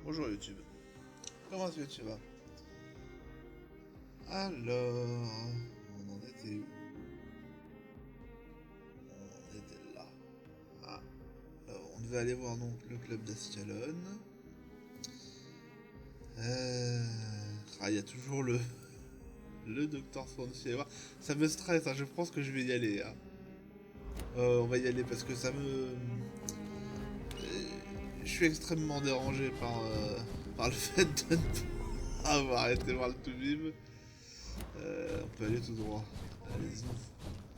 Bonjour YouTube. Comment est-ce que tu vas? Alors... On en était où? On était là. Ah. Alors, on devait aller voir donc le club d'Ascalon. Ah, il y a toujours le docteur Swansea à voir. Ça me stresse, hein, je pense que je vais y aller. Hein. On va y aller parce que ça me... Je suis extrêmement dérangé par le fait de ne pas avoir été voir le Toubib. On peut aller tout droit. Allez-y.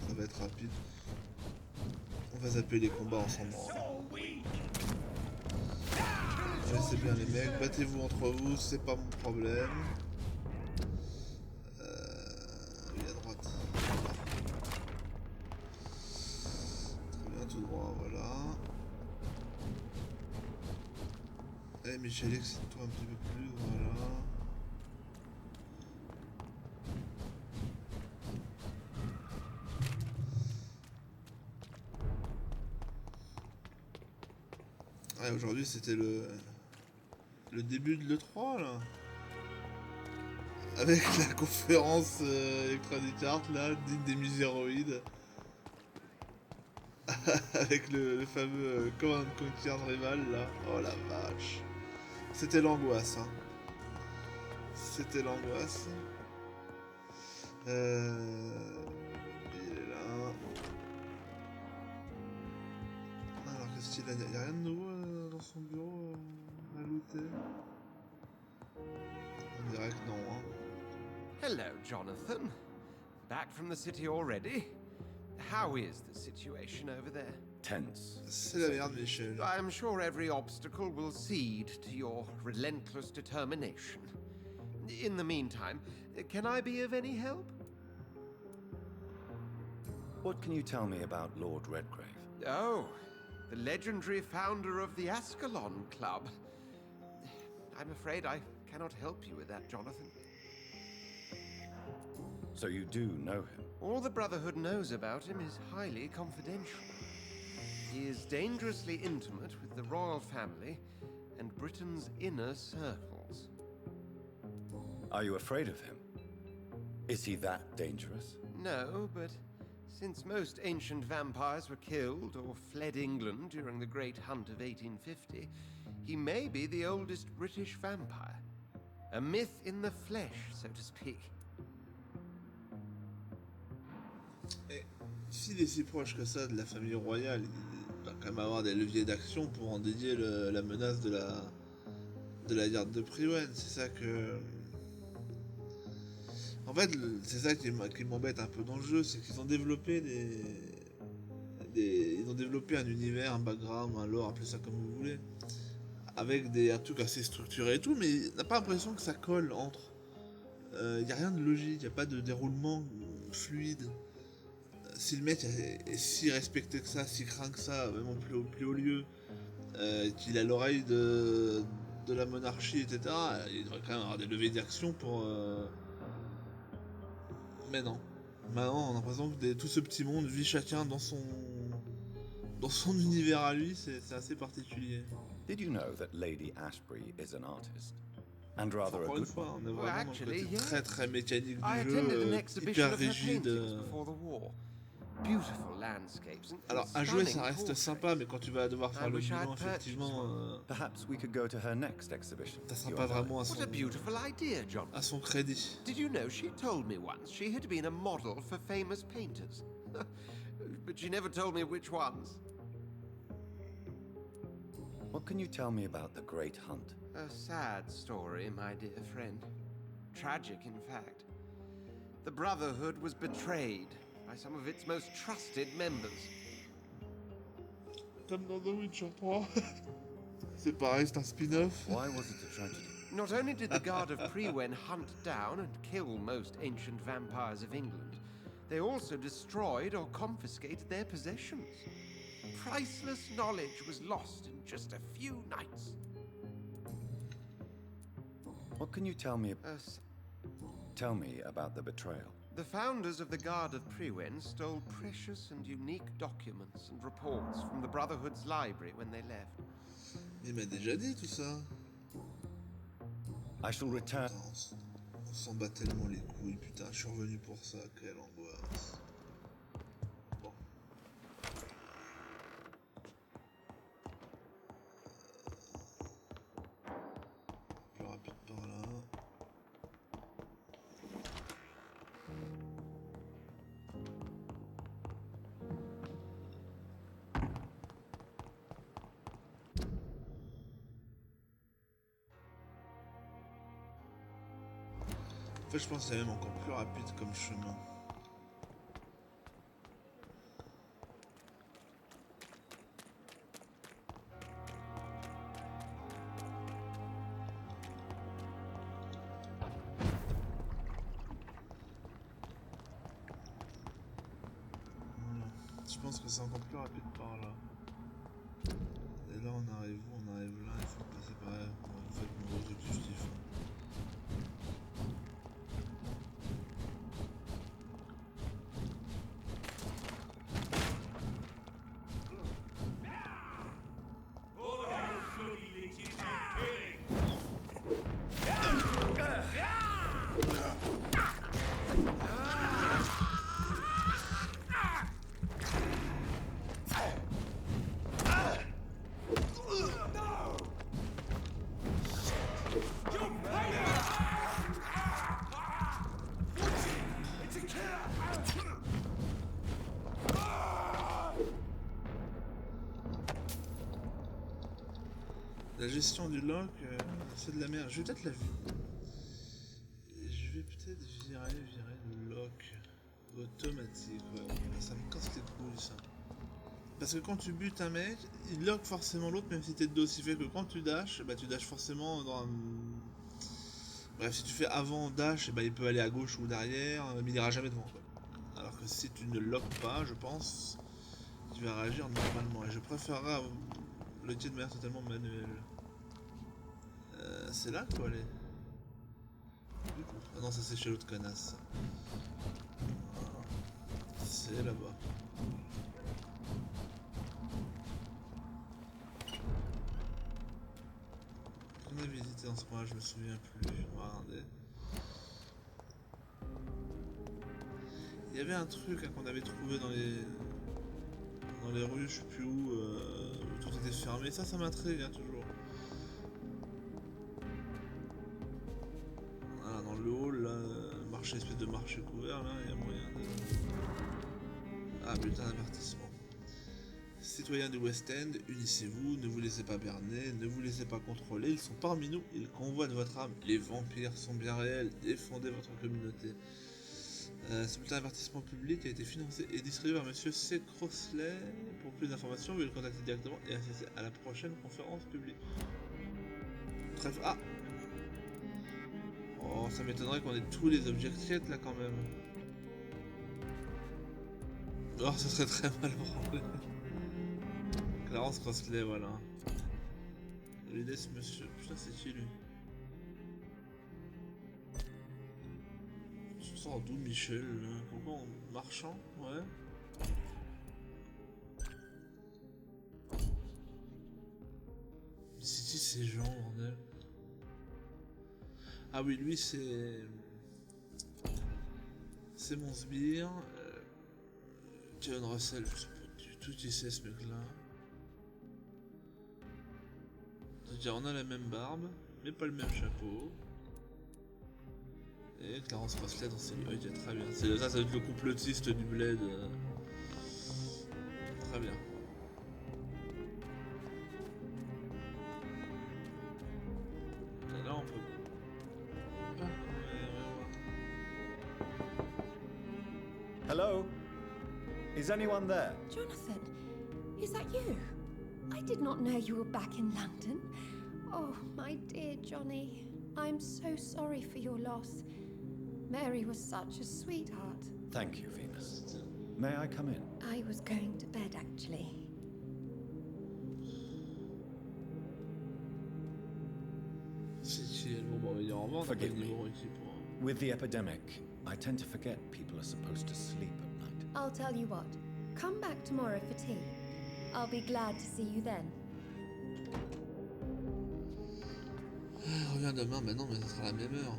Ça va être rapide. On va zapper les combats ensemble. Je sais bien les mecs. Battez-vous entre vous, c'est pas mon problème. Oui, à droite. Très bien, tout droit, voilà. Allez Michel, excite-toi un petit peu plus, voilà. Ouais, aujourd'hui c'était le début de l'E3 là. Avec la conférence Electronic Arts là, dite des muséroïdes. Avec le fameux Command Conquer Rival là. Oh la vache. C'était l'angoisse, hein. C'était l'angoisse. Il est là. Alors qu'est-ce qu'il a? Il y a rien de nouveau dans son bureau à looter? On dirait que non, hein. Hello, Jonathan. Back from the city already? How is the situation over there? Tense. C'est la merde, Michel. I'm sure every obstacle will cede to your relentless determination. In the meantime, can I be of any help? What can you tell me about Lord Redgrave? Oh, the legendary founder of the Ascalon Club. I'm afraid I cannot help you with that, Jonathan. So you do know him? All the Brotherhood knows about him is highly confidential. He is dangerously intimate with the royal family and Britain's inner circles. Are you afraid of him? Is he that dangerous? No, but since most ancient vampires were killed or fled England during the Great Hunt of 1850, he may be the oldest British vampire. A myth in the flesh, so to speak. Et s'il est si proche que ça de la famille royale, il doit quand même avoir des leviers d'action pour endiguer la menace de la garde de Priwen. C'est ça que... En fait, c'est ça qui m'embête un peu dans le jeu, c'est qu'ils ont développé ils ont développé un univers, un background, un lore, appelez ça comme vous voulez, avec un truc assez structuré et tout, mais on n'a pas l'impression que ça colle entre. Il n'y a rien de logique, il n'y a pas de déroulement fluide. Si le mec est si respecté que ça, si craint que ça, même au plus haut lieu, qu'il a l'oreille de la monarchie, etc., il devrait quand même avoir des leviers d'action pour... Mais non. Maintenant, on a l'impression que tout ce petit monde vit chacun dans son univers à lui, c'est assez particulier. Did you know that Lady Ashbury is an artist? And rather a Encore une good fois, one. on est Well, vraiment dans le actually, côté yeah. très très mécanique I du attended an jeu, exhibition hyper of her rigide. paintings before the war. Beautiful landscapes and Alors, à jouer, ça stunning reste portraits. sympa, mais quand tu vas devoir faire I le wish I'd bilan, purchased effectivement, Perhaps we could go to her next exhibition. ça sera you pas and I. vraiment What a beautiful idea, John. à son crédit. Did you know she told me once she had been a model for famous painters? But she never told me which ones. What can you tell me about the Great Hunt? A sad story, my dear friend. Tragic, in fact. The Brotherhood was betrayed by some of its most trusted members. Comme dans The Witcher 3. C'est pareil, c'est un spin-off. Why was it a tragedy? Not only did the Guard of Priwen hunt down and kill most ancient vampires of England, they also destroyed or confiscated their possessions. Priceless knowledge was lost in just a few nights. What can you tell me? Uh, Tell me about the betrayal. The founders of the Guard of Priwen stole precious and unique documents and reports from the Brotherhood's library when they left. Il m'a déjà dit tout ça. I shall return. Putain, on s'en bat tellement les couilles, putain, je suis revenu pour ça, quelle angoisse. Bon. Plus rapide par là. En fait, je pense que c'est même encore plus rapide comme chemin. Voilà. Je pense que c'est encore plus rapide par là. Et là, on arrive où? On arrive là, il faut passer par là. En fait, mon objectif. La gestion du lock, c'est de la merde. Je vais peut-être la Je vais peut-être virer le lock automatique. Ouais. Ça me casse les couilles ça. Parce que quand tu butes un mec, il lock forcément l'autre, même si t'es de dos. Ce qui fait que quand tu dashes, bah tu dashes forcément dans un... Bref, si tu fais avant dash, bah il peut aller à gauche ou derrière, mais il ira jamais devant quoi. Alors que si tu ne lockes pas, je pense qu'il va réagir normalement. Et je préférerais le tir de manière totalement manuelle. C'est là qu'il faut aller. Ah non, ça c'est chez l'autre connasse. C'est là-bas. On a visité dans ce coin, je me souviens plus. Regardez. Il y avait un truc hein, qu'on avait trouvé dans les rues, je sais plus où tout était fermé. Ça m'intrigue hein, toujours. Voilà, dans le hall, là, marché, espèce de marché couvert, là, il y a moyen de... Ah, bulletin d'avertissement. Citoyens du West End, unissez-vous, ne vous laissez pas berner, ne vous laissez pas contrôler, ils sont parmi nous, ils convoitent votre âme. Les vampires sont bien réels, défendez votre communauté. Ce bulletin d'avertissement public a été financé et distribué par Monsieur C. Crossley. Pour plus d'informations, veuillez le contacter directement et assister à la prochaine conférence publique. Très... Ah! Oh, ça m'étonnerait qu'on ait tous les objectifs là quand même. Oh, ce serait très mal branlé. Clarence Crossley, voilà. L'idée ce monsieur. Putain, c'est qui lui? Je sors d'où Michel là? Pourquoi en marchant? Ouais. C'est qui ces gens, bordel? Ah oui, lui c'est... C'est mon sbire. John Russell, je sais pas du tout qui c'est ce mec là. C'est-à-dire on a la même barbe, mais pas le même chapeau. Et Clarence Crossley dans ses livres, ok très bien. Ça va être le complotiste du bled. Très bien. Et là on peut... Hello? Is anyone there? Jonathan, is that you? I did not know you were back in London. Oh, my dear Johnny, I'm so sorry for your loss. Mary was such a sweetheart. Thank you, Venus. May I come in? I was going to bed, actually. C'est qui elle? Bon, bah, il y a en vente, Forgive me. niveau ici pour... With the epidemic, I tend to forget people are supposed to sleep at night. I'll tell you what. Come back tomorrow for tea. I'll be glad to see you then. On reviens demain, ben non, mais ça sera à la même heure.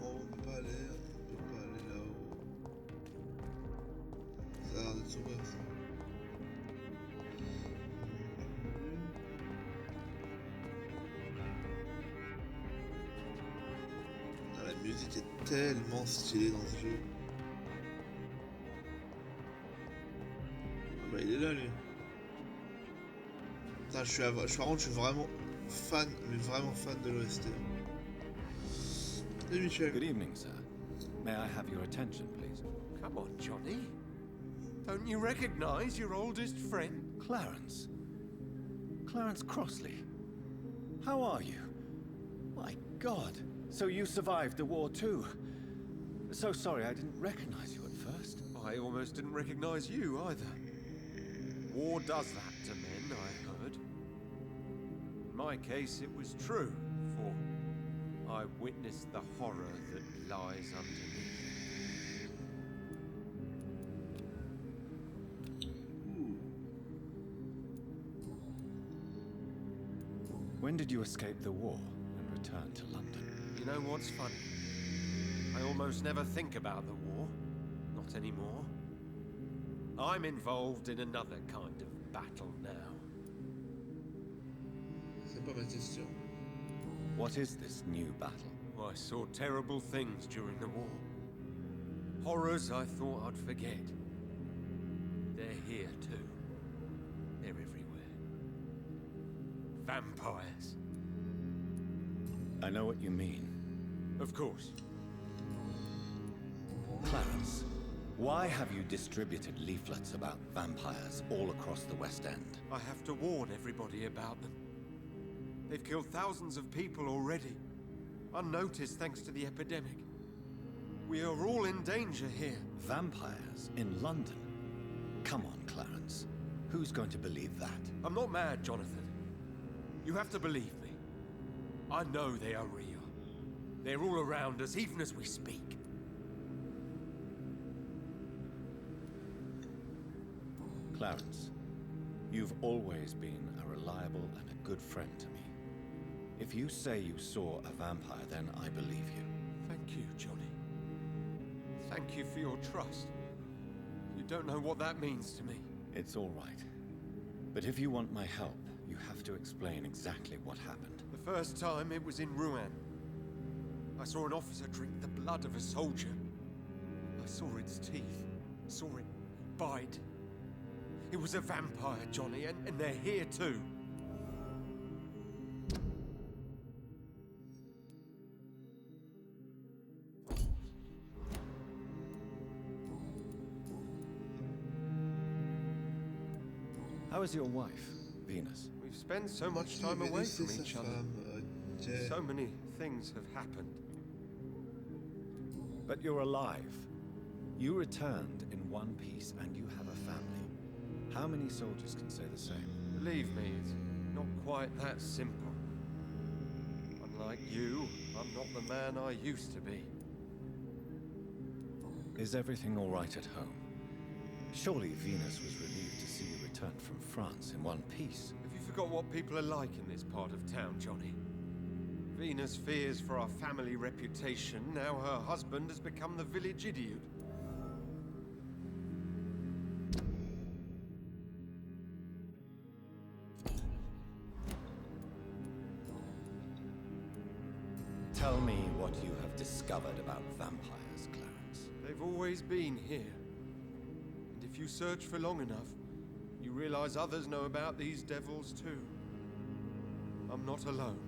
On peut pas aller là-haut. Ça a l'air d'être sauveur ça. Ah, la musique est tellement stylée dans ce jeu. Ah bah il est là lui. Putain, par contre, je suis vraiment fan, mais vraiment fan de l'OST. Hey Michel. Good evening, sir. May I have your attention, please? Come on, Johnny. Don't you recognize your oldest friend? Clarence. Clarence Crossley. How are you? My God. So you survived the war too. So sorry I didn't recognize you at first. I almost didn't recognize you either. War does that to men, I heard. In my case, it was true, for I witnessed the horror that lies underneath. When did you escape the war and return to London? You know what's funny? I almost never think about the war. Not anymore. I'm involved in another kind of battle now. C'est pas ma question. What is this new battle? I saw terrible things during the war. Horrors I thought I'd forget. They're here too. They're everywhere. Vampires. I know what you mean. Of course. Clarence, why have you distributed leaflets about vampires all across the West End? I have to warn everybody about them. They've killed thousands of people already. Unnoticed thanks to the epidemic. We are all in danger here. Vampires in London? Come on, Clarence. Who's going to believe that? I'm not mad, Jonathan. You have to believe me. I know they are real. They're all around us, even as we speak. Clarence, you've always been a reliable and a good friend to me. If you say you saw a vampire, then I believe you. Thank you, Johnny. Thank you for your trust. You don't know what that means to me. It's all right. But if you want my help, you have to explain exactly what happened. The first time it was in Rouen. I saw an officer drink the blood of a soldier. I saw its teeth, saw it bite. It was a vampire, Johnny, and they're here too. How is your wife, Venus? We've spent so much time away from each other. So many things have happened. But you're alive. You returned in one piece and you have a family. How many soldiers can say the same? Believe me, it's not quite that simple. Unlike you, I'm not the man I used to be. Is everything all right at home? Surely Venus was relieved to see you return from France in one piece. Have you forgot what people are like in this part of town, Johnny? Venus fears for our family reputation. Now her husband has become the village idiot. Tell me what you have discovered about vampires, Clarence. They've always been here. And if you search for long enough, you realize others know about these devils too. I'm not alone.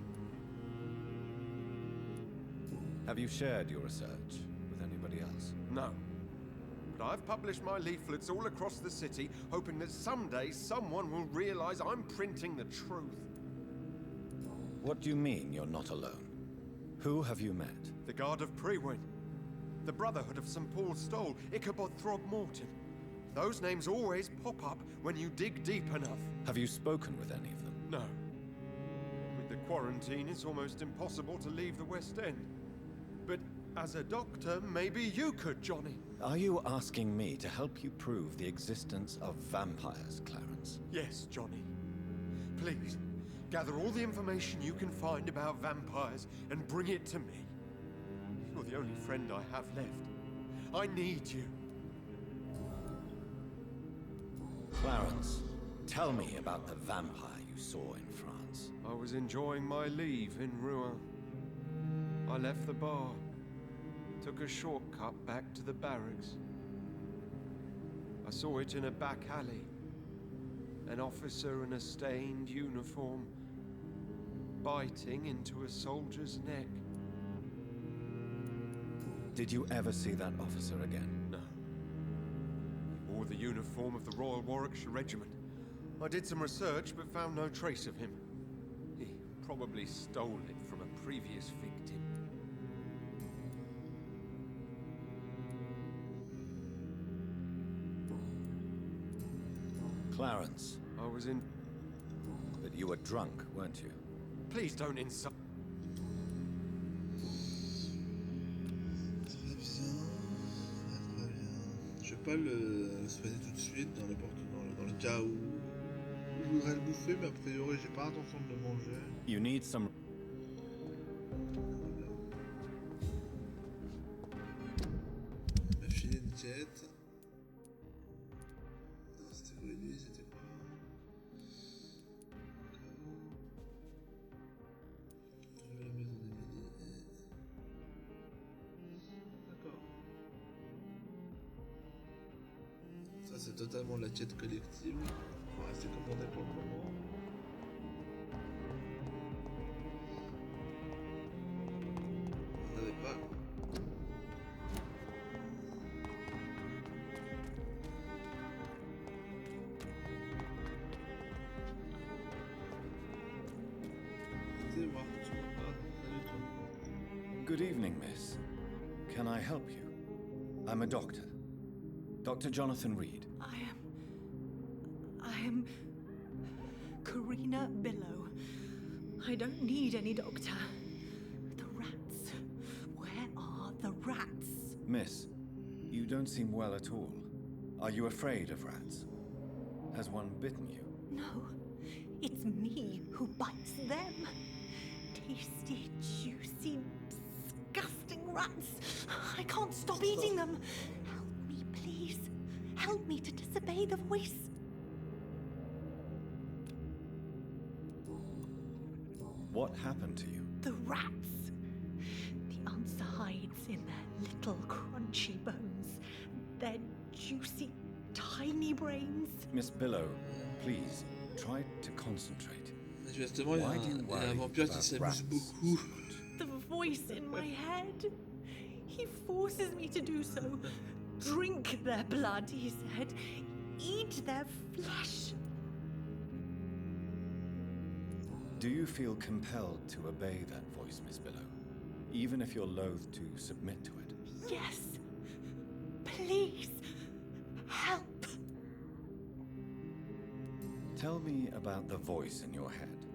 Have you shared your research with anybody else? No. But I've published my leaflets all across the city, hoping that someday someone will realize I'm printing the truth. What do you mean you're not alone? Who have you met? The Guard of Prewin, the Brotherhood of St. Paul's Stole, Ichabod Throgmorton. Those names always pop up when you dig deep enough. Have you spoken with any of them? No. With the quarantine, it's almost impossible to leave the West End. But As a doctor, maybe you could, Johnny. Are you asking me to help you prove the existence of vampires, Clarence? Yes, Johnny. Please, gather all the information you can find about vampires and bring it to me. You're the only friend I have left. I need you. Clarence, tell me about the vampire you saw in France. I was enjoying my leave in Rouen. I left the bar, took a shortcut back to the barracks. I saw it in a back alley. An officer in a stained uniform, biting into a soldier's neck. Did you ever see that officer again? No. He wore the uniform of the Royal Warwickshire Regiment. I did some research, but found no trace of him. He probably stole it from a previous victim. Clarence, I was in... but you were drunk, weren't you? Please don't insult... Très bien. Très bien. Je vais pas le soigner tout de suite dans le cas où je voudrais le bouffer, mais a priori j'ai pas l'intention de le manger. You need some... Il m'a filé une quête. Non, c'était quoi lui? C'était quoi? Trouver la maison d'Emily. D'accord. Ça c'est totalement la quête collective. On va rester commandé pour le moment. On n'avait pas. C'était voir tout ça. Ah, salut toi. Good evening, miss. Can I help you? I'm a doctor. Dr. Jonathan Reed. I am Karina Billow. I don't need any doctor. The rats. Where are the rats? Miss, you don't seem well at all. Are you afraid of rats? Has one bitten you? No, it's me who bites them. Tasty, juicy, disgusting rats. I can't stop eating them. Help me, please. Help me to disobey the voice. What happened to you? The rats. The answer hides in their little crunchy bones. Their juicy, tiny brains. Miss Billow, please, try to concentrate. Justement, il y a un vampire qui s'amuse beaucoup. The voice in my head. He forces me to do so. Drink their blood, he said. Eat their flesh. Do you feel compelled to obey that voice, Miss Billow? Even if you're loath to submit to it? Yes. Please. Help. Tell me about the voice in your head.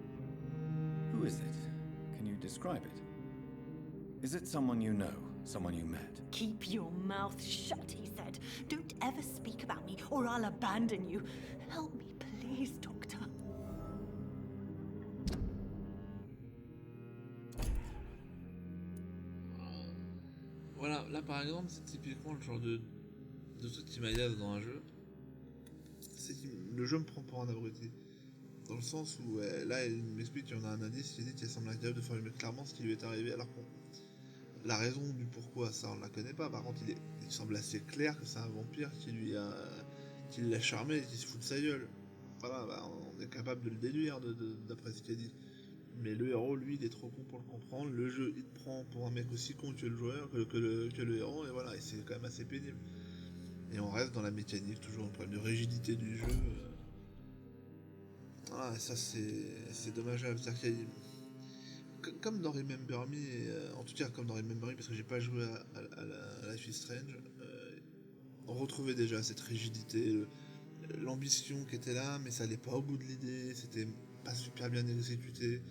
Who is it? Can you describe it? Is it someone you know? Someone you met? Keep your mouth shut, he said. Don't ever speak about me or I'll abandon you. Help me, please, Doctor. Voilà, là par exemple, c'est typiquement le genre de truc qui m'agace dans un jeu. C'est que le jeu me prend pour un abruti. Dans le sens où, là, il m'explique qu'il y en a un indice qui dit qu'il semble incapable de formuler clairement ce qui lui est arrivé, alors qu'on... La raison du pourquoi, ça, on la connaît pas. Par contre, il semble assez clair que c'est un vampire qui l'a charmé et qui se fout de sa gueule. Voilà, bah, on est capable de le déduire d'après ce qu'il dit. Mais le héros, lui, il est trop con pour le comprendre. Le jeu, il te prend pour un mec aussi con que le joueur, que le héros, et voilà, et c'est quand même assez pénible. Et on reste dans la mécanique, toujours un problème de rigidité du jeu. Voilà, et ça c'est dommageable. C'est-à-dire comme dans Remember Me, en tout cas comme dans Remember Me, parce que j'ai pas joué à Life is Strange, on retrouvait déjà cette rigidité, l'ambition qui était là, mais ça allait pas au bout de l'idée, c'était pas super bien exécuté.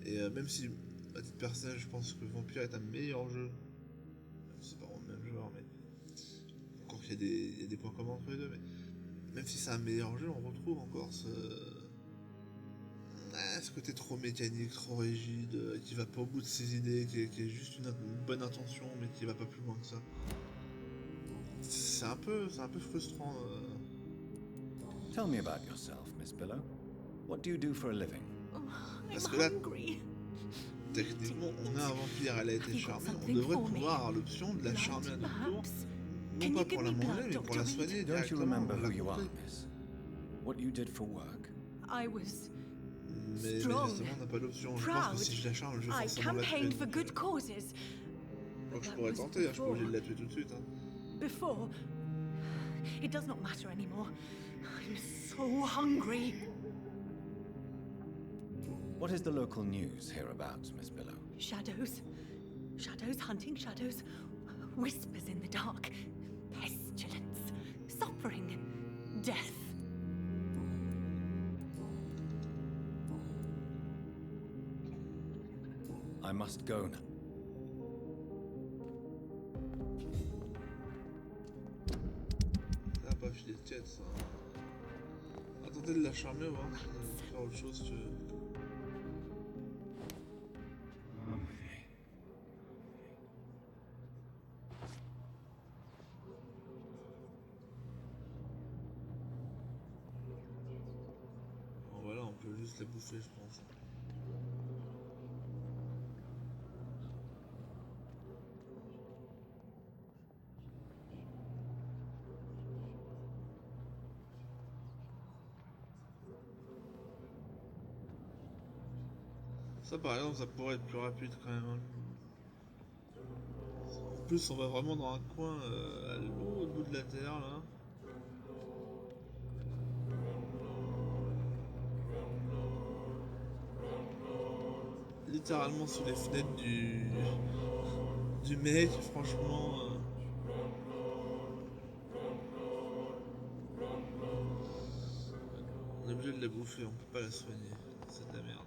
Et même si, à titre personnel, je pense que Vampyr est un meilleur jeu y a des points communs entre les deux, mais même si c'est un meilleur jeu, on retrouve encore ce côté trop mécanique, trop rigide, qui va pas au bout de ses idées, qui est juste une bonne intention, mais qui va pas plus loin que ça. C'est un peu frustrant. Tell me about yourself, Miss Billow. What do you do for a living? Parce I'm que là, hungry. techniquement, on a un vampire, elle a été Have you got charmée, on something devrait for me? pouvoir avoir l'option de la Blood, charmer à notre tour. perhaps? Non Can pas you pour give la me manger, blood, mais pour Dr. la Reed? soigner Don't you directement. remember la who you are, couper. miss? What you did for work? I was Mais strong, justement, on n'a pas l'option. Je pense proud. que si je la charme, je vais I forcément la tuer. campaigned for donc, good causes. donc But je that pourrais was tenter, je suis pas obligé de before. la tuer tout de suite. Before. It does not matter anymore. I'm so hungry. What is the local news hereabouts, Miss Billow? Shadows. Shadows hunting shadows. Whispers in the dark. Pestilence. Suffering. Death. I must go now. Ah, pas filer de quête, ça. Attendez de la charmer, on va voir si on peut faire autre chose, si tu veux. Bon, voilà, on peut juste la bouffer, je pense. Ça par exemple ça pourrait être plus rapide quand même. En plus on va vraiment dans un coin à l'autre bout de la terre là. Littéralement sous les fenêtres du mec, franchement. On est obligé de la bouffer, on peut pas la soigner. C'est de la merde.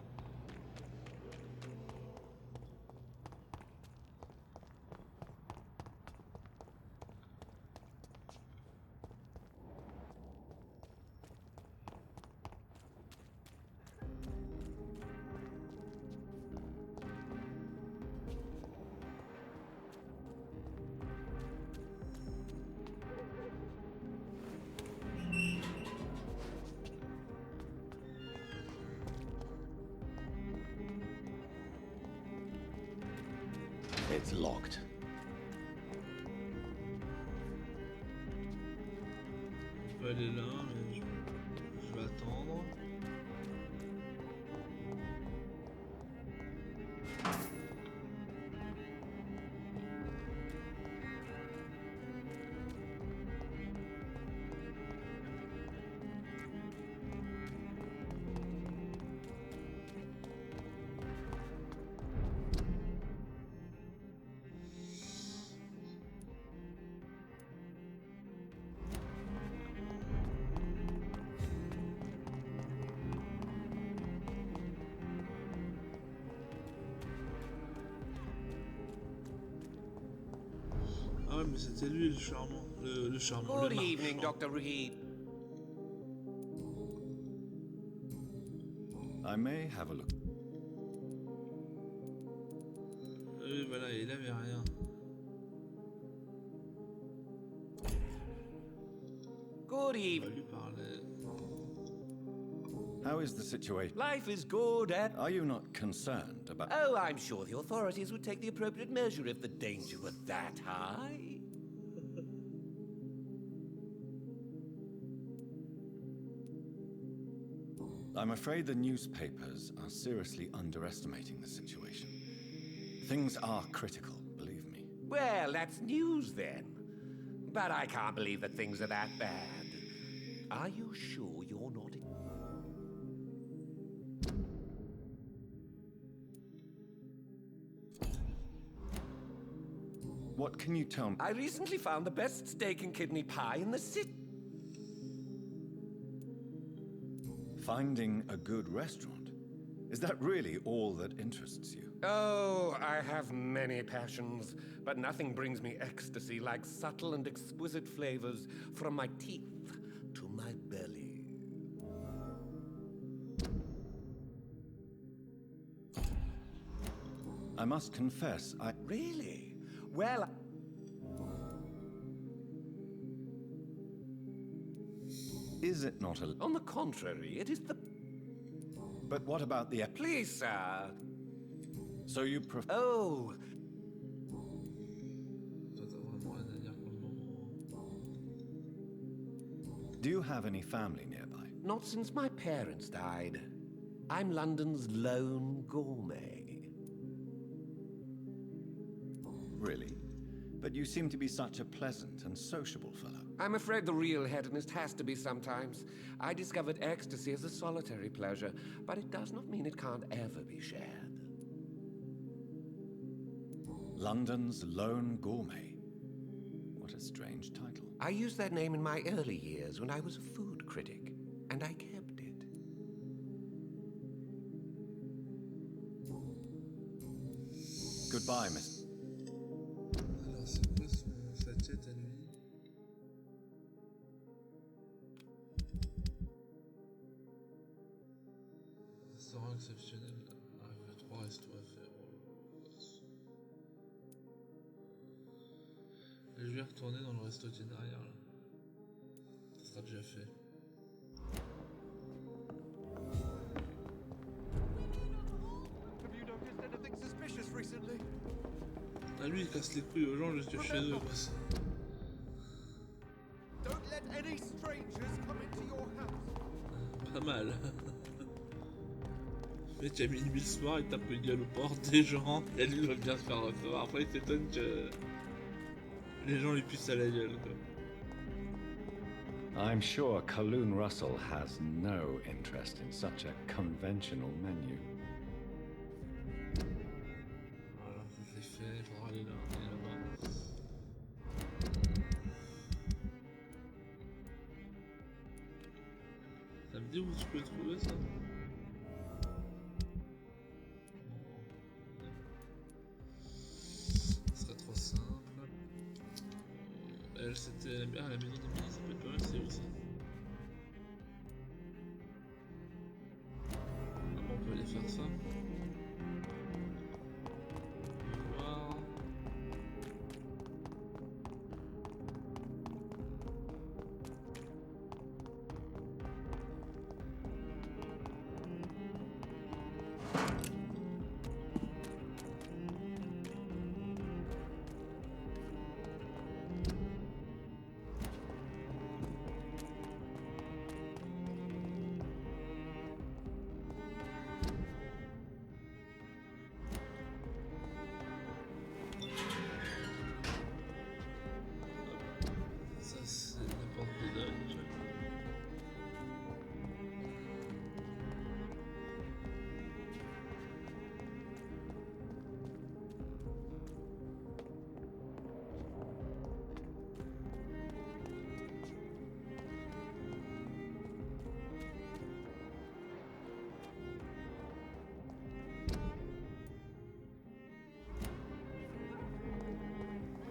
It's locked. On peut aller là, mais je vais attendre. Ah ouais, mais c'était lui le charmant. Le charmant. Good le evening, marchand. Dr. Reed. I may have a look. Oui, voilà, il avait rien. Good On va evening. lui parler. How is the situation? Life is good and... Are you not concerned about... Oh, I'm sure the authorities would take the appropriate measure if the danger were that high. I'm afraid the newspapers are seriously underestimating the situation. Things are critical, believe me. Well, that's news then. But I can't believe that things are that bad. Are you sure you're not... What can you tell me? I recently found the best steak and kidney pie in the city. Finding a good restaurant? Is that really all that interests you? Oh, I have many passions, but nothing brings me ecstasy like subtle and exquisite flavors from my teeth to my belly. I must confess, I... Really? Well... Is it not a... On the contrary, it is the... But what about the... Please, sir. So you prefer... Oh, Toi, t'as vraiment rien à dire pour le moment. Do you have any family nearby? not since my parents died. I'm London's lone gourmet. Really? But you seem to be such a pleasant and sociable fellow. I'm afraid the real hedonist has to be sometimes. I discovered ecstasy as a solitary pleasure, but it does not mean it can't ever be shared. London's lone gourmet. What a strange title. I used that name in my early years when I was a food critic, and I kept it. Goodbye, Miss... Alors, c'est quoi sa tête à lui? Restaurant exceptionnel. Ah, il y a 3 restos à faire. Et je vais retourner dans le resto qui est derrière là. Ça sera déjà fait. Have you noticed anything suspicious recently? Ah, lui il casse les couilles aux gens juste chez eux quoi. Don't let any strangers come into your house. Pas mal. Le mec a mis une le soir, il tape une gueule aux portes des gens, et lui il va bien se faire recevoir. Après il s'étonne que les gens lui puissent à la gueule quoi. I'm sure Kaloon Russell has no interest in such a conventional menu. Voilà, ça c'est fait, il faudra aller là-bas. Ça me dit où tu peux trouver ça? Ce serait trop simple. Elle c'était la maison d'Emily, ça peut être pas mal, c'est où ça? Comment on peut aller faire ça? On va voir. Ça c'est la porte des Dodge.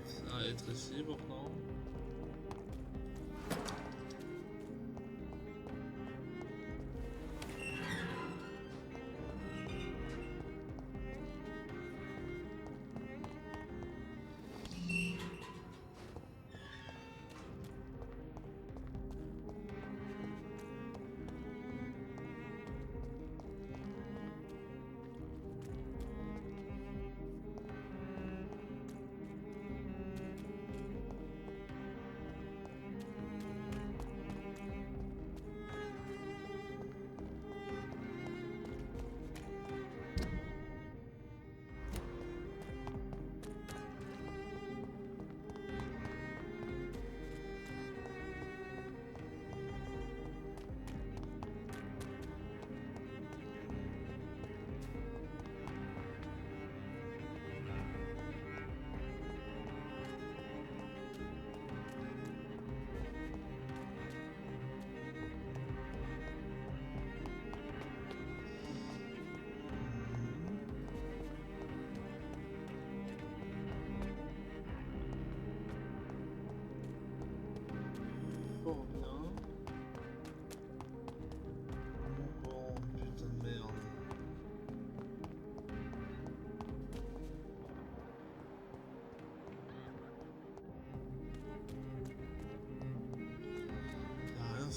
Ça va être ici pourtant.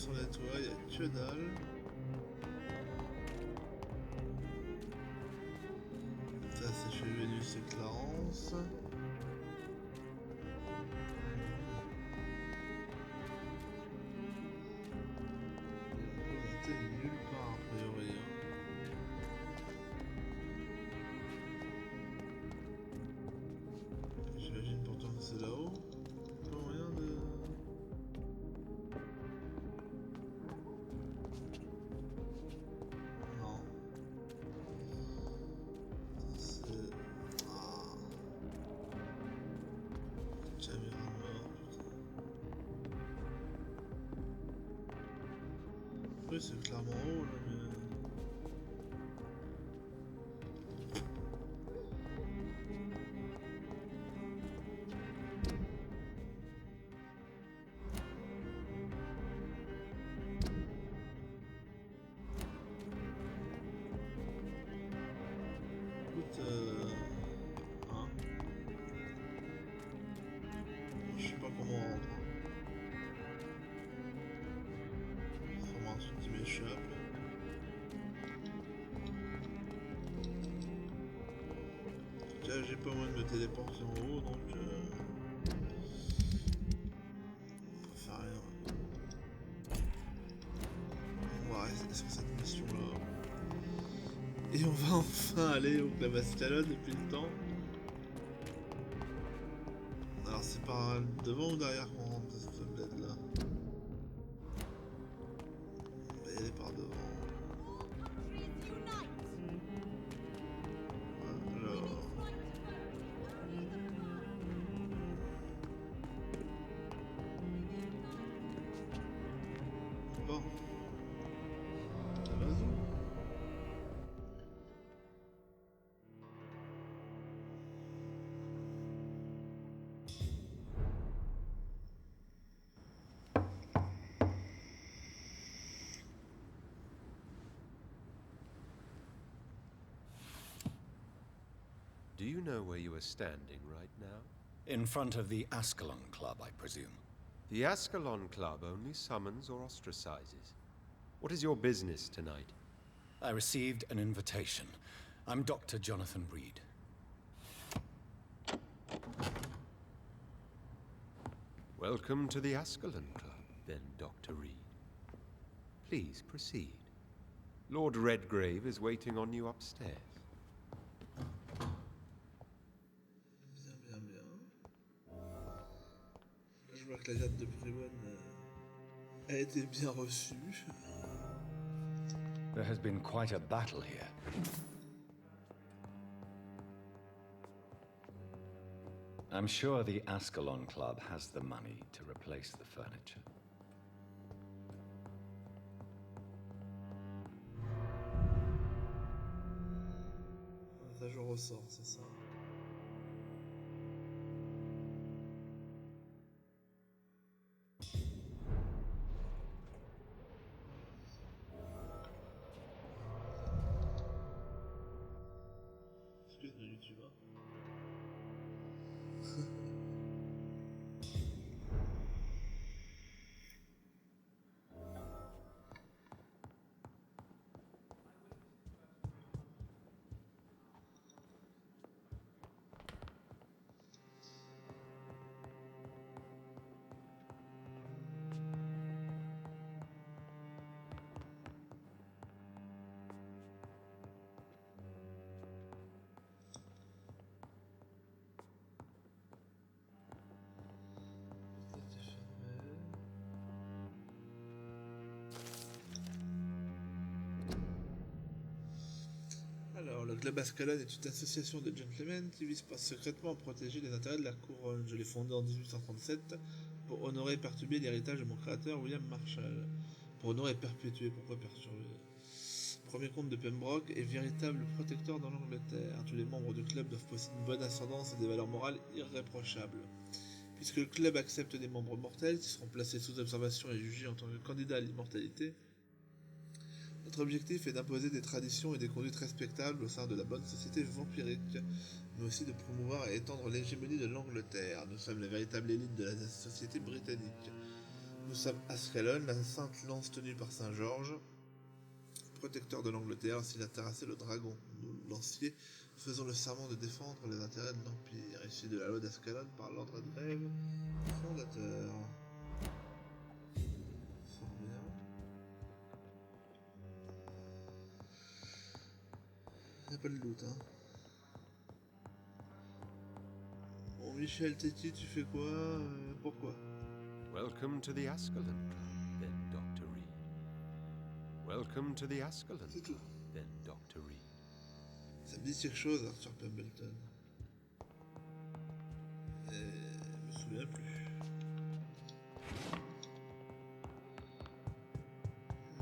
sur les toits, il y a que dalle. Ça c'est chez Vénus et Clarence. On peut monter nulle part a priori. J'imagine pourtant que c'est là-haut. Pas moyen de... Non. C'est... Ah. Caméra mort, putain. Oui, c'est clairement haut là, mais... Écoute, hein. Je sais pas comment rentrer. Vraiment un truc qui m'échappe. En tout cas, j'ai pas moyen de me téléporter en haut, donc on peut faire rien. On va rester sur cette mission-là. Et on va enfin aller au club escalade depuis le temps. Alors c'est par devant ou derrière qu'on rentre dans ce bled là? On va y aller par devant. Alors... Bon. Vas-y. Do you know where you are standing right now? In front of the Ascalon Club, I presume. The Ascalon Club only summons or ostracizes. What is your business tonight? I received an invitation. I'm Dr. Jonathan Reed. Welcome to the Ascalon Club, then, Dr. Reed. Please proceed. Lord Redgrave is waiting on you upstairs. Bien, bien, bien. Là, je vois que la date de Préwan a été bien reçue. There has been quite a battle here. I'm sure the Ascalon Club has the money to replace the furniture. Ça, je ressors, c'est ça. Excuse de YouTube. Alors, le Club Ascalon est une association de gentlemen qui vise secrètement à protéger les intérêts de la couronne. Je l'ai fondée en 1837 pour honorer et perturber l'héritage de mon créateur William Marshall. Pour honorer et perpétuer, pourquoi perturber? Premier comte de Pembroke est véritable protecteur dans l'Angleterre. Tous les membres du club doivent posséder une bonne ascendance et des valeurs morales irréprochables. Puisque le club accepte des membres mortels qui seront placés sous observation et jugés en tant que candidats à l'immortalité, notre objectif est d'imposer des traditions et des conduites respectables au sein de la bonne société vampirique, mais aussi de promouvoir et étendre l'hégémonie de l'Angleterre. Nous sommes la véritable élite de la société britannique. Nous Nous sommes Ascalon, la sainte lance tenue par Saint Georges, protecteur de l'Angleterre, s'il a terrassé le dragon. Nous, lanciers, faisons le serment de défendre les intérêts de l'Empire, issu de la loi d'Ascalon par l'ordre de grève fondateur. Fort bien. Y'a pas de doute, hein. Bon, Michel Téti, tu fais quoi? Pourquoi? Welcome to the Ascalon Club, then Dr. Reed. Welcome to the Ascalon C'est tout. Club, then Dr. Reed. Ça me dit quelque chose, Arthur Pembleton. Et je me souviens plus.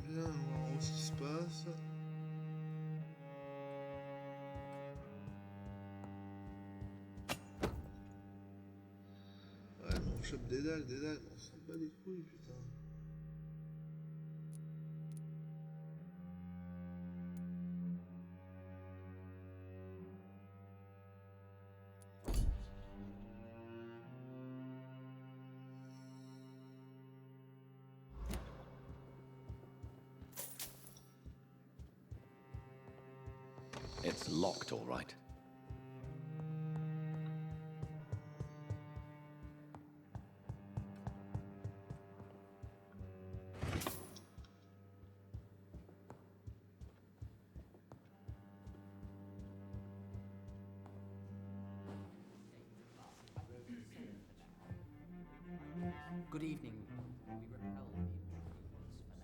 Bien, on va voir ce qui se passe. Ouais, mais on chope des dalles, on s'en bat les couilles, putain. It's locked, all right. Good evening. We repel the intruders for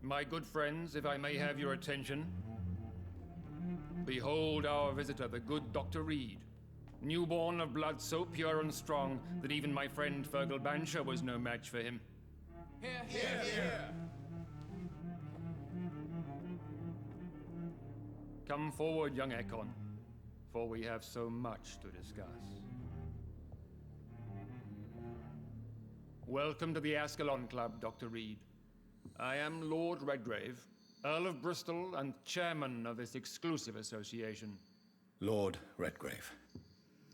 My good friends, if I may have your attention. Behold our visitor, the good Dr. Reed. Newborn of blood so pure and strong that even my friend Fergal Bansher was no match for him. Here, here, here! Come forward, young Ekon, for we have so much to discuss. Welcome to the Ascalon Club, Dr. Reed. I am Lord Redgrave, Earl of Bristol and chairman of this exclusive association. Lord Redgrave.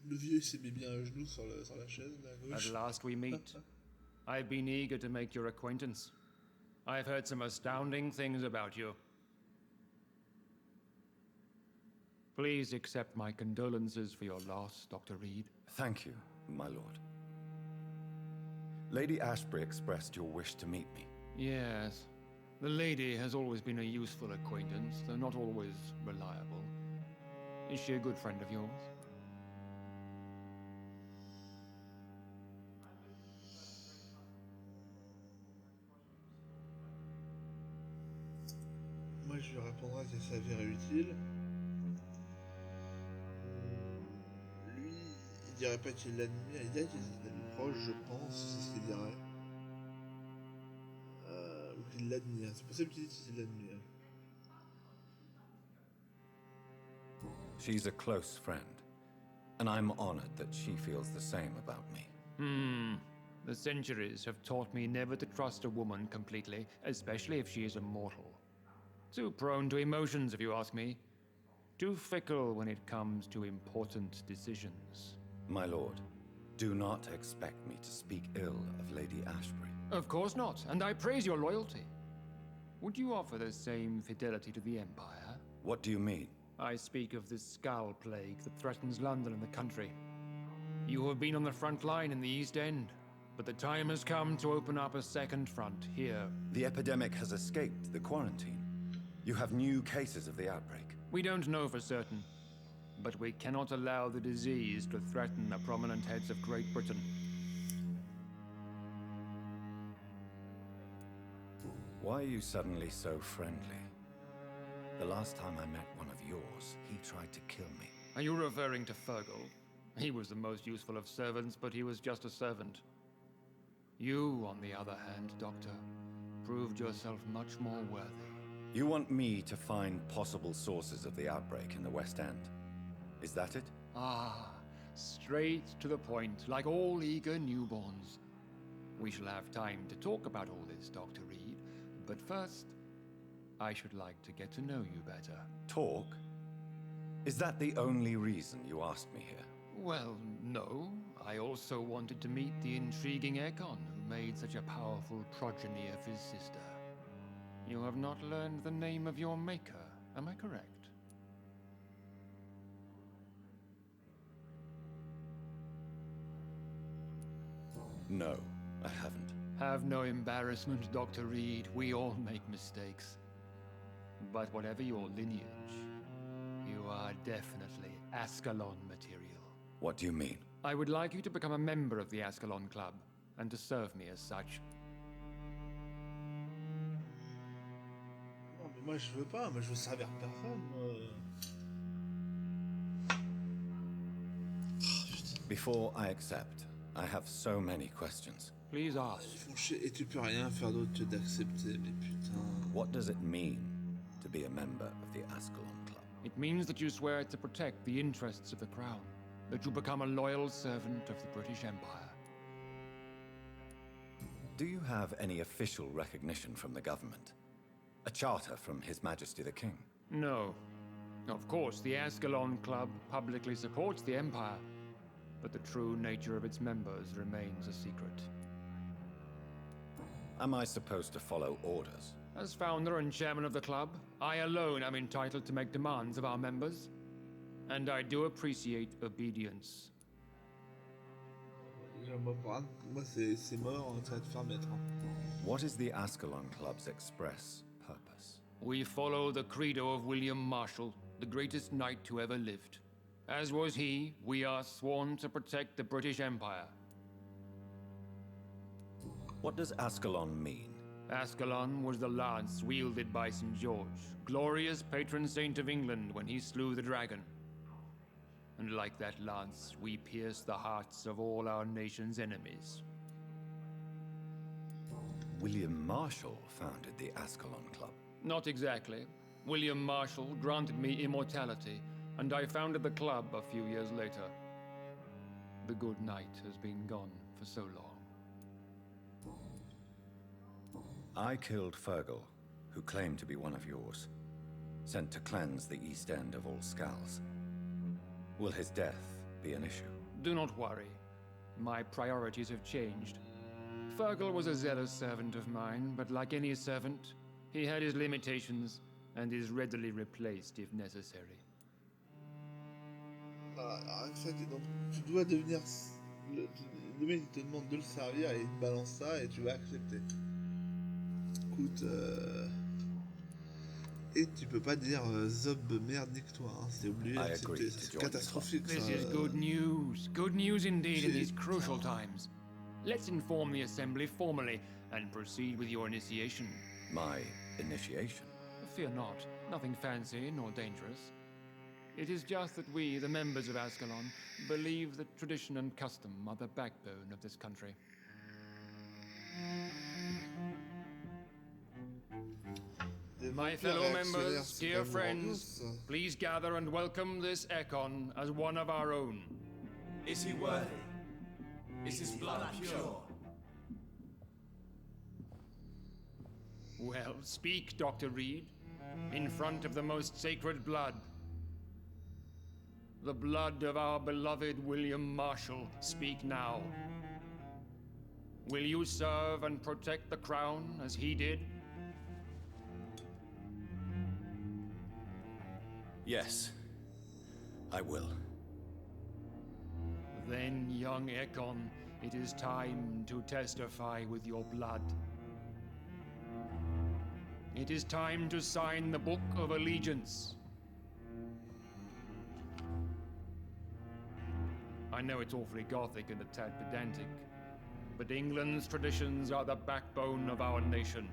Le vieux s'est mis bien à genoux sur la chaise, là, à gauche. At last we meet. I've been eager to make your acquaintance. I've heard some astounding things about you. Please accept my condolences for your loss, Dr. Reed. Thank you, my lord. Lady Ashbury expressed your wish to meet me. Yes. The lady has always been a useful acquaintance, though not always reliable. Is she a good friend of yours? Moi, je lui répondrai qu'elle s'avérait utile. Lui, il dirait pas qu'il l'admire, il dirait qu'il est ami proche, je pense, c'est ce qu'il dirait. Ou qu'il l'admire, c'est possible qu'il dise qu'il l'admire. She's a close friend, and I'm honored that she feels the same about me. The centuries have taught me never to trust a woman completely, especially if she is a mortal. Too prone to emotions, if you ask me. Too fickle when it comes to important decisions. My lord, do not expect me to speak ill of Lady Ashbury. Of course not, and I praise your loyalty. Would you offer the same fidelity to the Empire? What do you mean? I speak of the Skull Plague that threatens London and the country. You have been on the front line in the East End, but the time has come to open up a second front here. The epidemic has escaped the quarantine. You have new cases of the outbreak. We don't know for certain, but we cannot allow the disease to threaten the prominent heads of Great Britain. Why are you suddenly so friendly? The last time I met one of yours, he tried to kill me. Are you referring to Fergal? He was the most useful of servants, but he was just a servant. You, on the other hand, Doctor, proved yourself much more worthy. You want me to find possible sources of the outbreak in the West End? Is that it? Ah, straight to the point, like all eager newborns. We shall have time to talk about all this, Dr. Reed. But first, I should like to get to know you better. Talk? Is that the only reason you asked me here? Well, no. I also wanted to meet the intriguing Ekon, who made such a powerful progeny of his sister. You have not learned the name of your maker, am I correct? No, I haven't. Have no embarrassment, Dr. Reed. We all make mistakes. But whatever your lineage, you are definitely Ascalon material. What do you mean? I would like you to become a member of the Ascalon Club, and to serve me as such. Non, mais moi je veux pas, moi je veux servir personne. Before I accept, I have so many questions. Please ask. Ils font chier et tu peux rien faire d'autre que d'accepter, mais putain. What does it mean to be a member of the Ascalon Club? It means that you swear to protect the interests of the Crown, that you become a loyal servant of the British Empire. Do you have any official recognition from the government? A charter from His Majesty the King? No. Of course, the Ascalon Club publicly supports the Empire, but the true nature of its members remains a secret. Am I supposed to follow orders? As founder and chairman of the club, I alone am entitled to make demands of our members, and I do appreciate obedience. Déjà, moi c'est mort, ça va te faire mettre. What is the Ascalon Club's express purpose? We follow the credo of William Marshall, the greatest knight who ever lived. As was he, we are sworn to protect the British Empire. What does Ascalon mean? Ascalon was the lance wielded by St. George, glorious patron saint of England when he slew the dragon. And like that lance, we pierce the hearts of all our nation's enemies. William Marshall founded the Ascalon Club. Not exactly. William Marshall granted me immortality, and I founded the club a few years later. The good knight has been gone for so long. I killed Fergal, who claimed to be one of yours, sent to cleanse the East End of all Skulls. Will his death be an issue? Do not worry. My priorities have changed. Fergal was a zealous servant of mine, but like any servant, he had his limitations and is readily replaced if necessary. En fait, donc, tu dois devenir. Le mec il te demande de le servir et il te balance ça et tu vas accepter. Écoute, et tu peux pas dire Zob merde nique-toi, hein. C'est obligé d'accepter, c'est catastrophique ça. This is good news indeed in these crucial times. Let's inform the Assembly formally and proceed with your initiation. My initiation? Fear not, nothing fancy nor dangerous. It is just that we, the members of Ascalon, believe that tradition and custom are the backbone of this country. My fellow members, dear friends, please gather and welcome this Ekon as one of our own. Is he worthy? Is his blood pure? Well, speak, Dr. Reed, in front of the most sacred blood. The blood of our beloved William Marshall, speak now. Will you serve and protect the crown as he did? Yes, I will. Then, young Ekon, it is time to testify with your blood. It is time to sign the Book of Allegiance. I know it's awfully gothic and a tad pedantic, but England's traditions are the backbone of our nation.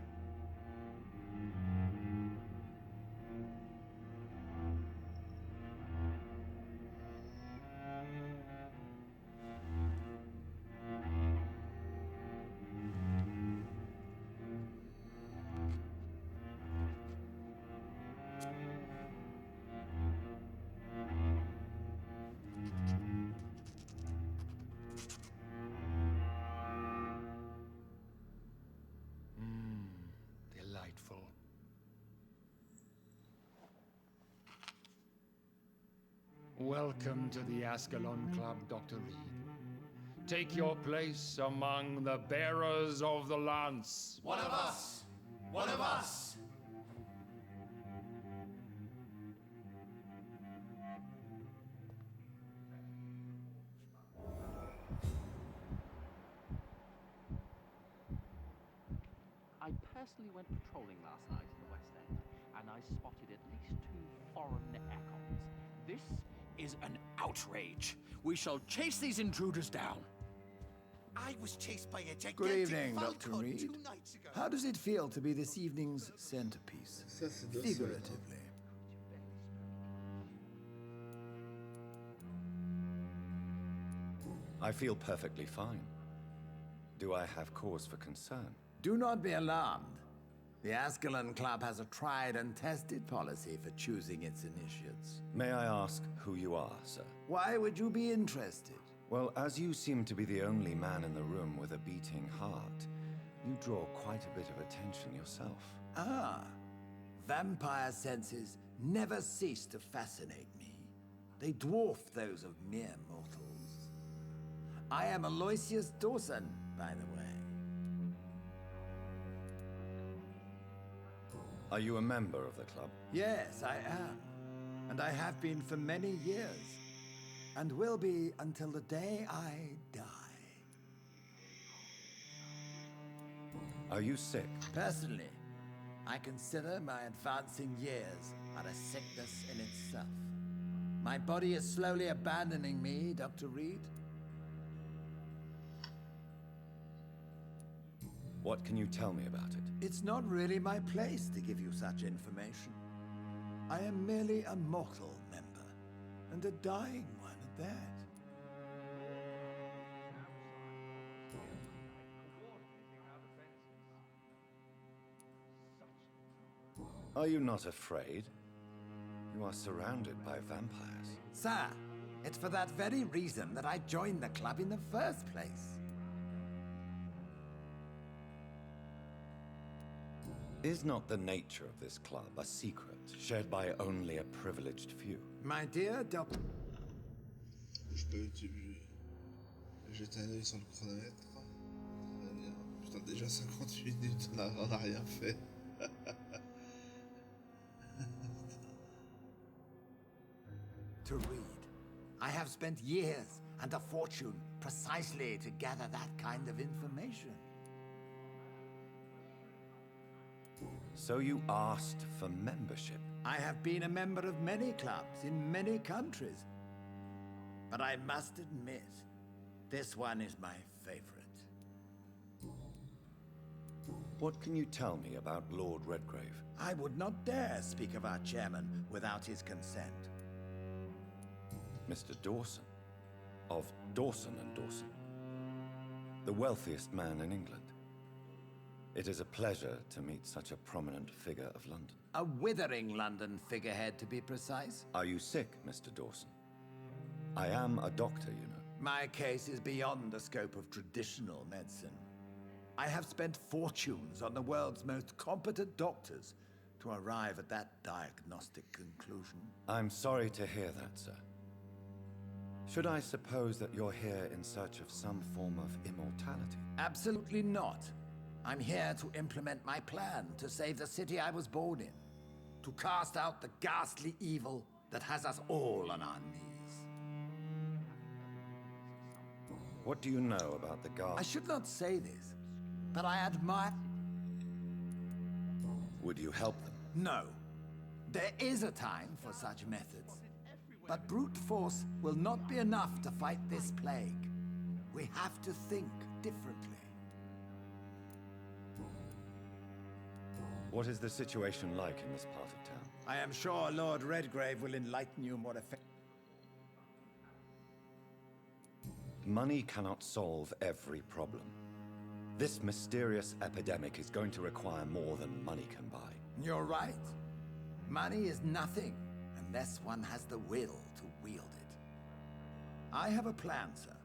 Welcome to the Ascalon Club, Dr. Reed. Take your place among the bearers of the lance. One of us! One of us! I personally went patrolling last night in the West End, and I spotted at least 2 foreign echoes. This is an outrage. We shall chase these intruders down. I was chased by a gigantic Good evening, Dr. falcon Reed. 2 nights ago. How does it feel to be this evening's centerpiece? Ça, c'est docile. Figuratively. I feel perfectly fine. Do I have cause for concern? Do not be alarmed. The Ascalon Club has a tried and tested policy for choosing its initiates. May I ask who you are, sir? Why would you be interested? Well, as you seem to be the only man in the room with a beating heart, you draw quite a bit of attention yourself. Ah, vampire senses never cease to fascinate me. They dwarf those of mere mortals. I am Aloysius Dawson, by the way. Are you a member of the club? Yes, I am. And I have been for many years. And will be until the day I die. Are you sick? Personally, I consider my advancing years are a sickness in itself. My body is slowly abandoning me, Dr. Reed. What can you tell me about it? It's not really my place to give you such information. I am merely a mortal member, and a dying one at that. Are you not afraid? You are surrounded by vampires. Sir, it's for that very reason that I joined the club in the first place. Is not the nature of this club a secret, shared by only a privileged few? My dear Dr. Je peux jeter un œil sur le chronomètre. Très bien. Putain, déjà 50 minutes, on n'a rien fait. To read. I have spent years and a fortune precisely to gather that kind of information. So you asked for membership? I have been a member of many clubs in many countries. But I must admit, this one is my favorite. What can you tell me about Lord Redgrave? I would not dare speak of our chairman without his consent. Mr. Dawson, of Dawson and Dawson, the wealthiest man in England. It is a pleasure to meet such a prominent figure of London. A withering London figurehead, to be precise. Are you sick, Mr. Dawson? I am a doctor, you know. My case is beyond the scope of traditional medicine. I have spent fortunes on the world's most competent doctors to arrive at that diagnostic conclusion. I'm sorry to hear that, sir. Should I suppose that you're here in search of some form of immortality? Absolutely not. I'm here to implement my plan to save the city I was born in. To cast out the ghastly evil that has us all on our knees. What do you know about the guard? I should not say this, but I admire... Would you help them? No. There is a time for such methods. But brute force will not be enough to fight this plague. We have to think differently. What is the situation like in this part of town? I am sure Lord Redgrave will enlighten you more effectively. Money cannot solve every problem. This mysterious epidemic is going to require more than money can buy. You're right. Money is nothing unless one has the will to wield it. I have a plan, sir.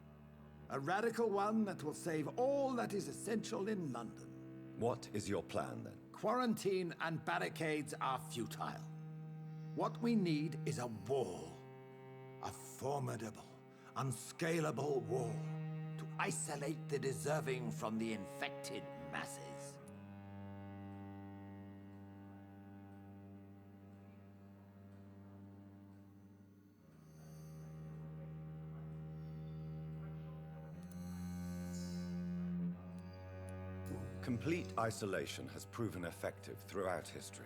A radical one that will save all that is essential in London. What is your plan, then? Quarantine and barricades are futile. What we need is a wall. A formidable, unscalable wall to isolate the deserving from the infected masses. Complete isolation has proven effective throughout history,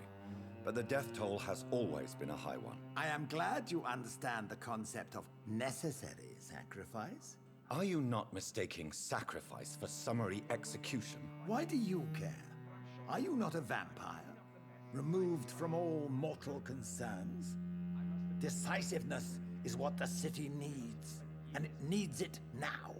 but the death toll has always been a high one. I am glad you understand the concept of necessary sacrifice. Are you not mistaking sacrifice for summary execution? Why do you care? Are you not a vampire? Removed from all mortal concerns? Decisiveness is what the city needs, and it needs it now.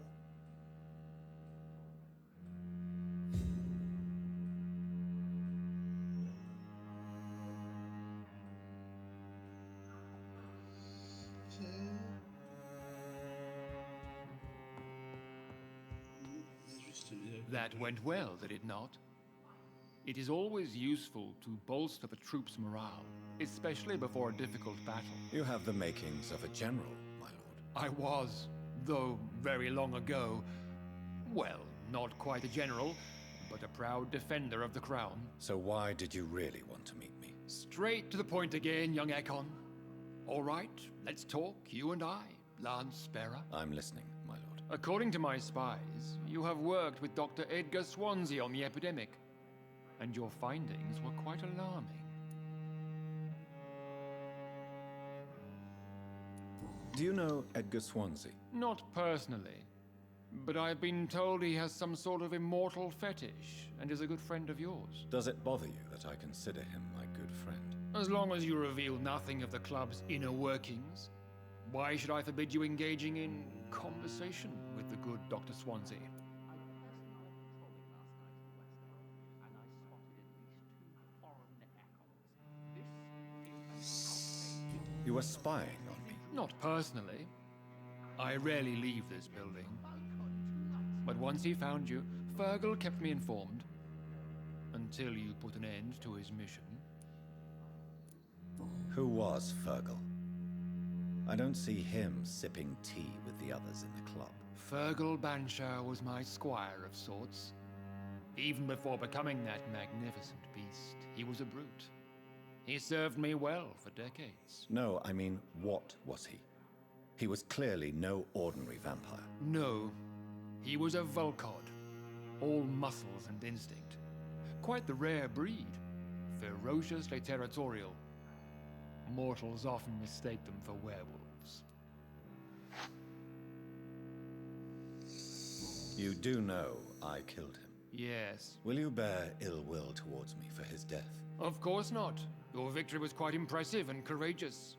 That went well, did it not? It is always useful to bolster the troops' morale, especially before a difficult battle. You have the makings of a general, my lord. I was, though very long ago, well, not quite a general, but a proud defender of the crown. So why did you really want to meet me? Straight to the point again, young Ekon. All right, let's talk, you and I, Lance Sparrow. I'm listening, my lord. According to my spies, you have worked with Dr. Edgar Swansea on the epidemic, and your findings were quite alarming. Do you know Edgar Swansea? Not personally, but I've been told he has some sort of immortal fetish and is a good friend of yours. Does it bother you that I consider him my good friend? As long as you reveal nothing of the club's inner workings, why should I forbid you engaging in conversation with the good Dr. Swansea? You were spying on me? Not personally. I rarely leave this building. But once he found you, Fergal kept me informed. Until you put an end to his mission. Who was Fergal? I don't see him sipping tea with the others in the club. Fergal Banshire was my squire of sorts. Even before becoming that magnificent beast, he was a brute. He served me well for decades. No, I mean, what was he? He was clearly no ordinary vampire. No, he was a Volcod, all muscles and instinct. Quite the rare breed, ferociously territorial. Mortals often mistake them for werewolves. You do know I killed him. Yes. Will you bear ill will towards me for his death? Of course not. Your victory was quite impressive and courageous.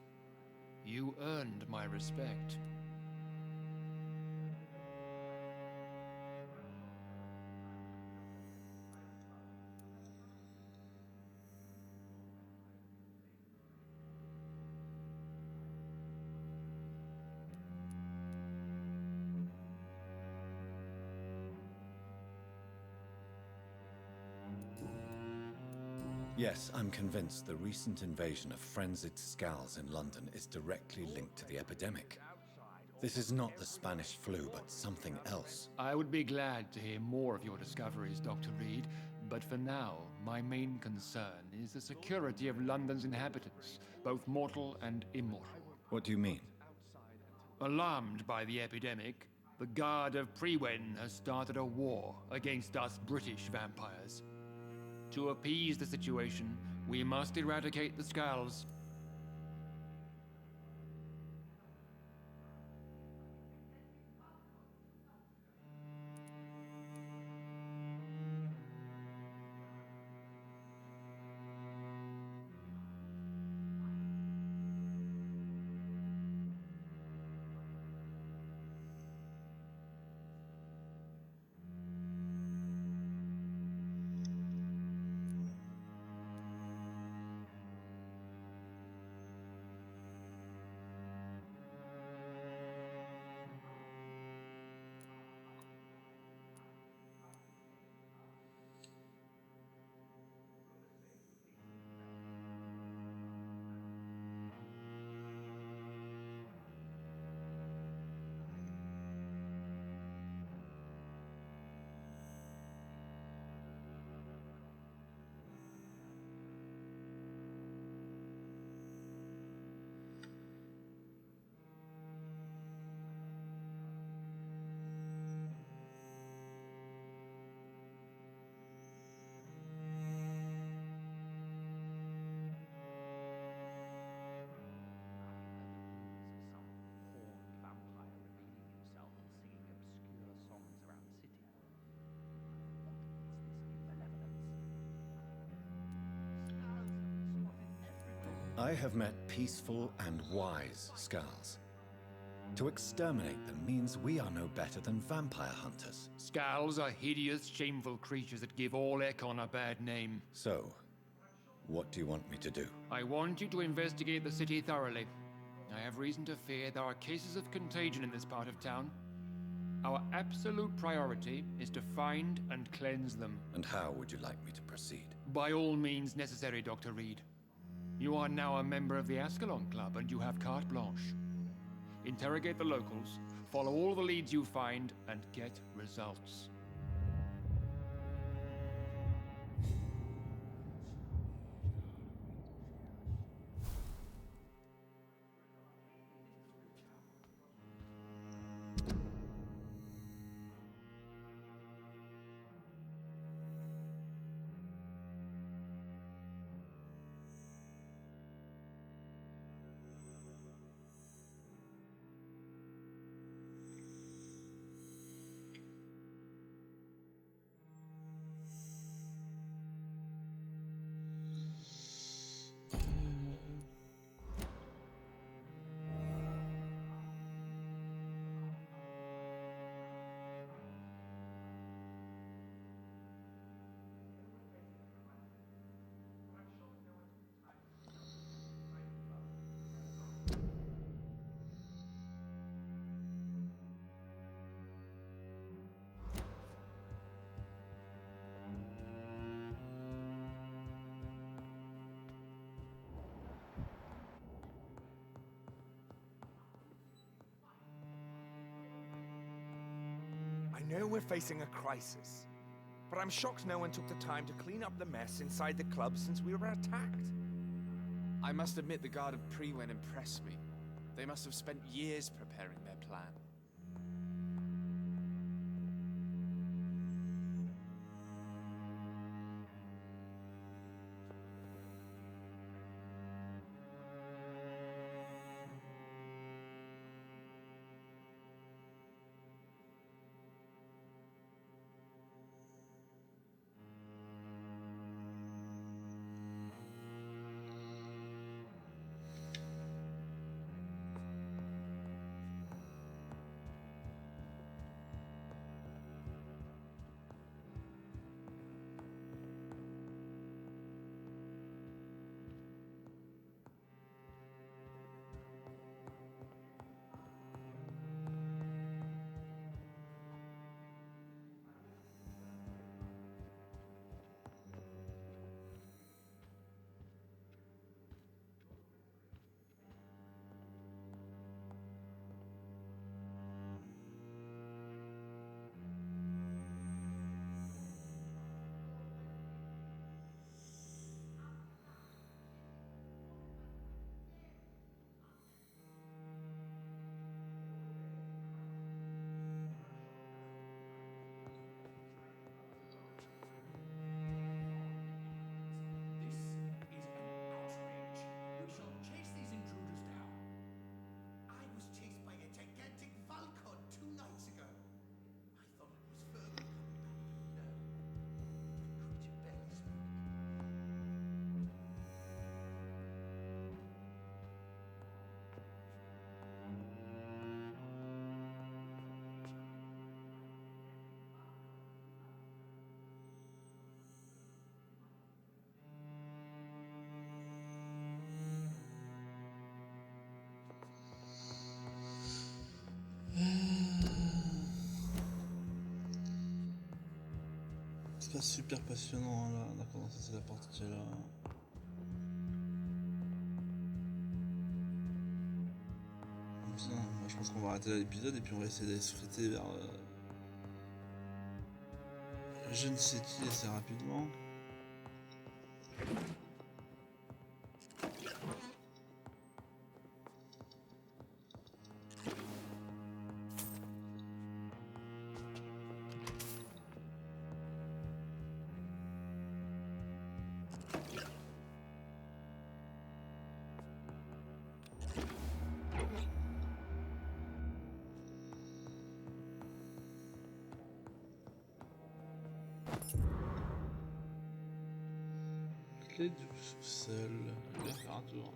You earned my respect. Yes, I'm convinced the recent invasion of frenzied Scals in London is directly linked to the epidemic. This is not the Spanish flu, but something else. I would be glad to hear more of your discoveries, Dr. Reed, but for now, my main concern is the security of London's inhabitants, both mortal and immortal. What do you mean? Alarmed by the epidemic, the Guard of Prewen has started a war against us British vampires. To appease the situation, we must eradicate the Scals. I have met peaceful and wise Skulls. To exterminate them means we are no better than vampire hunters. Skulls are hideous, shameful creatures that give all Ekon a bad name. So, what do you want me to do? I want you to investigate the city thoroughly. I have reason to fear there are cases of contagion in this part of town. Our absolute priority is to find and cleanse them. And how would you like me to proceed? By all means necessary, Dr. Reed. You are now a member of the Ascalon Club and you have carte blanche. Interrogate the locals, follow all the leads you find, and get results. I know we're facing a crisis, but I'm shocked no one took the time to clean up the mess inside the club since we were attacked. I must admit the Guard of Prewen impressed me. They must have spent years preparing their plan. C'est pas super passionnant hein, là, on a commencé c'est la partie là. Bien, moi, je pense qu'on va arrêter là l'épisode et puis on va essayer d'aller se friter vers je ne sais qui assez rapidement. Clé du sous-sol, je vais faire un tour.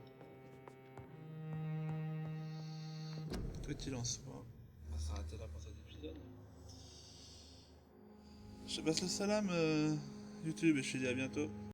Quoi qu'il en soit, on va s'arrêter là pour cet épisode. Je te passe le salam, YouTube, et je te dis à bientôt.